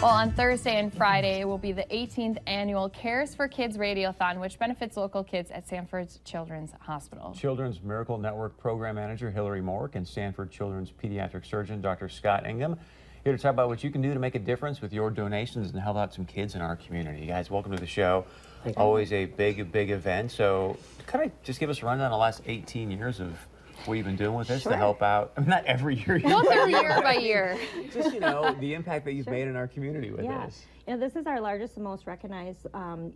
Well, on Thursday and Friday will be the 18th annual Cares for Kids Radiothon, which benefits local kids at Sanford's Children's Hospital. Children's Miracle Network Program Manager Hillary Mork and Sanford Children's Pediatric Surgeon Dr. Scott Ingham here to talk about what you can do to make a difference with your donations and help out some kids in our community. Guys, welcome to the show. Always a big event. So kind of just give us a rundown of the last 18 years of what you've been doing with this to help out. I mean, not every year. Go through year by year. Just, you know, the impact that you've made in our community with this. You know, this is our largest and most recognized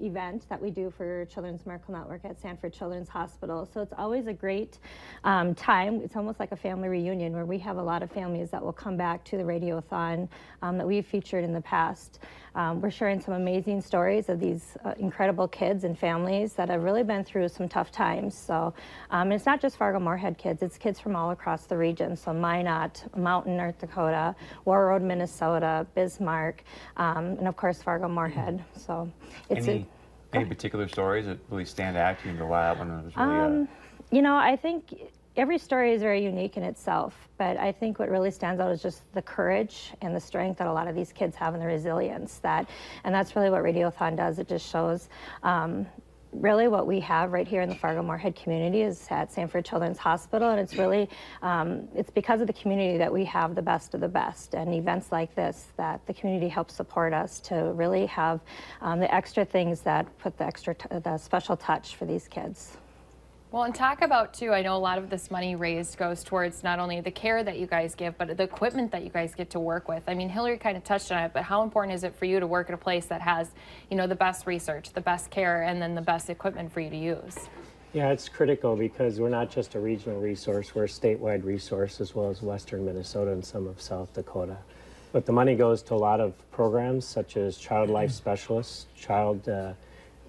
event that we do for Children's Miracle Network at Sanford Children's Hospital. So it's always a great time. It's almost like a family reunion where we have a lot of families that will come back to the Radiothon that we've featured in the past. We're sharing some amazing stories of these incredible kids and families that have really been through some tough times. So it's not just Fargo-Moorhead kids, it's kids from all across the region. So Minot, Mountain, North Dakota, War Road, Minnesota, Bismarck, and of course Fargo-Moorhead. So it's any particular stories that really stand out to you and go, wow, that one was really you know, I think every story is very unique in itself, but I think what really stands out is just the courage and the strength that a lot of these kids have and the resilience and that's really what Radiothon does. It just shows really what we have right here in the Fargo-Moorhead community is at Sanford Children's Hospital, and it's really, it's because of the community that we have the best of the best, and events like this that the community helps support us to really have the extra things that put the special touch for these kids. Well, and talk about, too, I know a lot of this money raised goes towards not only the care that you guys give, but the equipment that you guys get to work with. I mean, Hillary kind of touched on it, but how important is it for you to work at a place that has, you know, the best research, the best care, and then the best equipment for you to use? Yeah, it's critical because we're not just a regional resource, we're a statewide resource as well as western Minnesota and some of South Dakota. But the money goes to a lot of programs such as Child Life Specialists, Child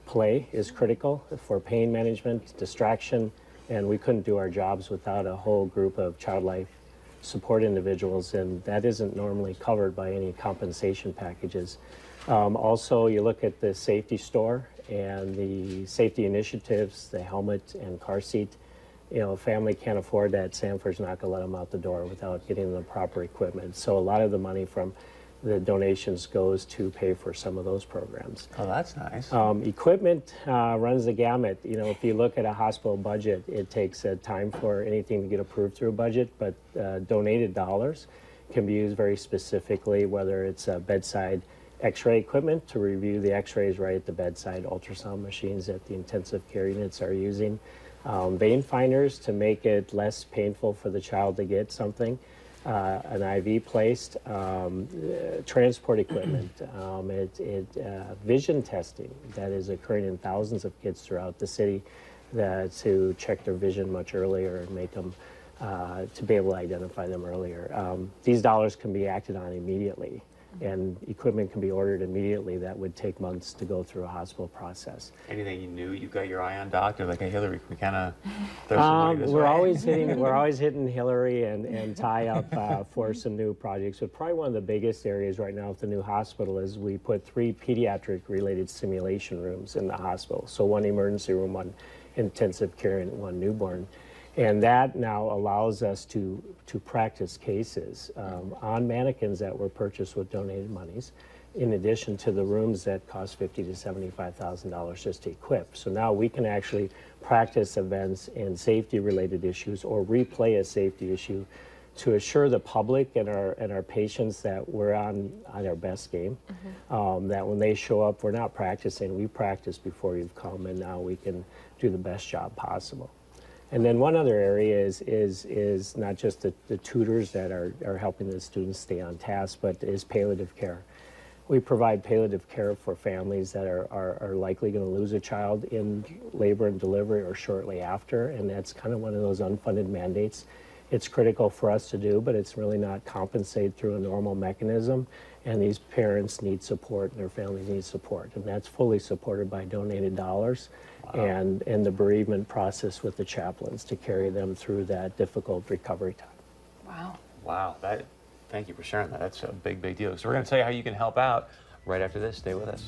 Play is critical for pain management, distraction, and we couldn't do our jobs without a whole group of child life support individuals, and that isn't normally covered by any compensation packages. Also, you look at the safety store and the safety initiatives, the helmet and car seat. You know, a family can't afford that. Sanford's not going to let them out the door without getting the proper equipment. So a lot of the money from the donations goes to pay for some of those programs. Oh, that's nice. Equipment runs the gamut. You know, if you look at a hospital budget, it takes time for anything to get approved through a budget, but donated dollars can be used very specifically, whether it's bedside x-ray equipment to review the x-rays right at the bedside, ultrasound machines that the intensive care units are using, vein finders to make it less painful for the child to get something, an IV placed, transport equipment, vision testing that is occurring in thousands of kids throughout the city to check their vision much earlier and make them, to be able to identify them earlier. These dollars can be acted on immediately, and equipment can be ordered immediately that would take months to go through a hospital process. Anything you knew you got your eye on, doctor? Like, hey, Hillary, can we kind of throw some money this way? We're always hitting Hillary and Ty up for some new projects. But probably one of the biggest areas right now with the new hospital is we put 3 pediatric-related simulation rooms in the hospital. So 1 emergency room, 1 intensive care, and 1 newborn. And that now allows us to practice cases on mannequins that were purchased with donated monies, in addition to the rooms that cost $50,000 to $75,000 just to equip. So now we can actually practice events and safety-related issues or replay a safety issue to assure the public and our patients that we're on our best game, that when they show up, we're not practicing, we practice before you've come, and now we can do the best job possible. And then one other area is not just the tutors that are helping the students stay on task, but is palliative care. We provide palliative care for families that are likely going to lose a child in labor and delivery or shortly after, and that's kind of one of those unfunded mandates. It's critical for us to do, but it's really not compensated through a normal mechanism, and these parents need support and their families need support, and that's fully supported by donated dollars. Wow. and the bereavement process with the chaplains to carry them through that difficult recovery time. Wow. Wow. Thank you for sharing that. That's a big deal. So we're going to tell you how you can help out right after this. Stay with us.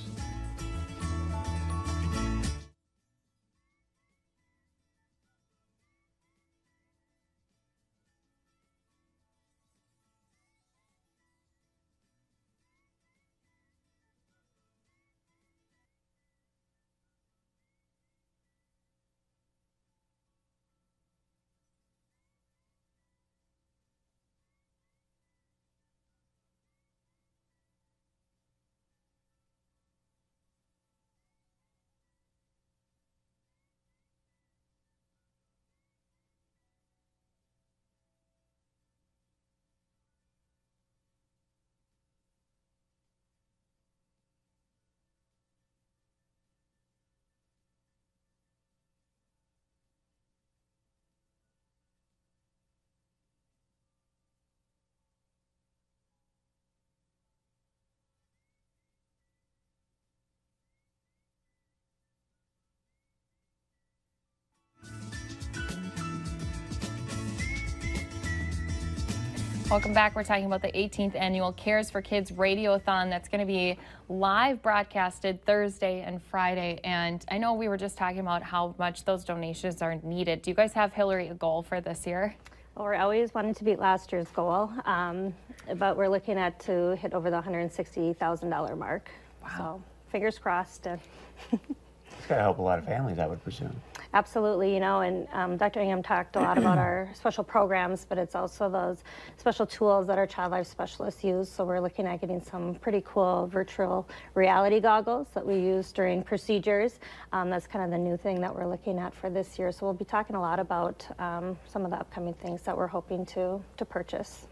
Welcome back. We're talking about the 18th annual Cares for Kids Radiothon that's going to be live broadcasted Thursday and Friday. And I know we were just talking about how much those donations are needed. Do you guys have, Hillary, a goal for this year? Well, we're always wanting to beat last year's goal, but we're looking at to hit over the $160,000 mark. Wow. So fingers crossed. It's got to help a lot of families, I would presume. Absolutely, you know, and Dr. Ingham talked a lot about our special programs, but it's also those special tools that our child life specialists use. So we're looking at getting some pretty cool virtual reality goggles that we use during procedures. That's kind of the new thing that we're looking at for this year. So we'll be talking a lot about some of the upcoming things that we're hoping to purchase.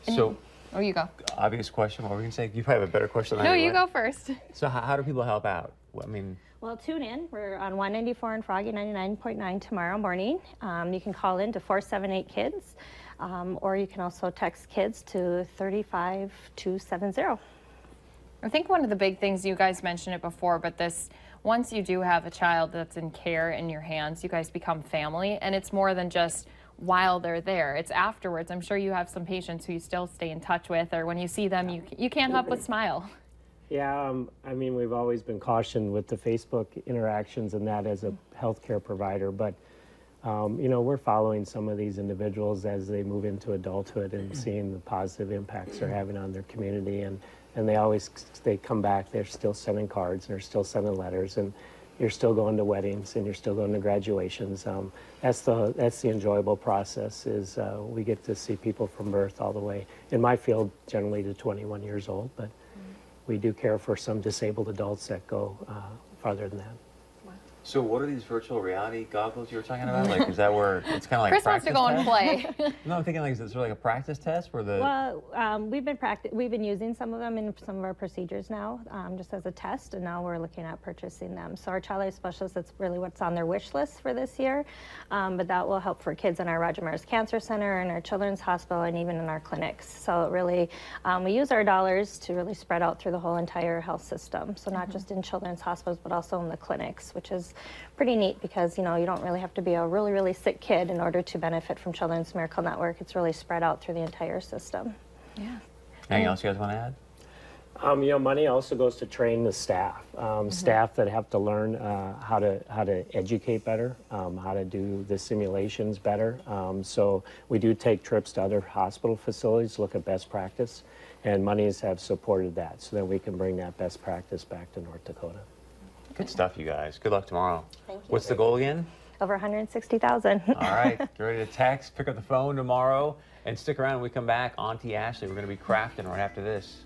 So, oh, you go. Obvious question. What were we going to say? You probably have a better question than I No, do. you go first. So how do people help out? I mean... Well, tune in. We're on 194 and Froggy 99.9 tomorrow morning. You can call in to 478-KIDS, or you can also text KIDS to 35270. I think one of the big things, you guys mentioned it before, but this, once you do have a child that's in care in your hands, you guys become family, and it's more than just while they're there. It's afterwards. I'm sure you have some patients who you still stay in touch with, or when you see them, you can't help but smile. Yeah, I mean, we've always been cautioned with the Facebook interactions and that as a healthcare provider, but you know, we're following some of these individuals as they move into adulthood and seeing the positive impacts they're having on their community, and they come back, they're still sending cards, and they're still sending letters, and you're still going to weddings, and you're still going to graduations. That's the enjoyable process, is we get to see people from birth all the way, in my field, generally to 21 years old, but we do care for some disabled adults that go farther than that. So what are these virtual reality goggles you were talking about? Like, is that where it's kind of like Chris wants practice to go and test? play. No, I'm thinking like, is it sort of like a practice test where the... Well, we've been using some of them in some of our procedures now, just as a test, and now we're looking at purchasing them. So our child life specialists, that's really what's on their wish list for this year, but that will help for kids in our Roger Myers Cancer Center, in our Children's Hospital, and even in our clinics. So it really, we use our dollars to really spread out through the whole entire health system. So not just in children's hospitals, but also in the clinics, which is pretty neat, because you know, you don't really have to be a really sick kid in order to benefit from Children's Miracle Network. It's really spread out through the entire system. Yeah. Anything else you guys want to add? You know, money also goes to train the staff. Staff that have to learn how to educate better, how to do the simulations better. So we do take trips to other hospital facilities, look at best practice, and monies have supported that, so that we can bring that best practice back to North Dakota. Good stuff, you guys. Good luck tomorrow. Thank you. What's the goal again? Over 160,000. All right, get ready to text, pick up the phone tomorrow, and stick around when we come back. Auntie Ashley, we're going to be crafting right after this.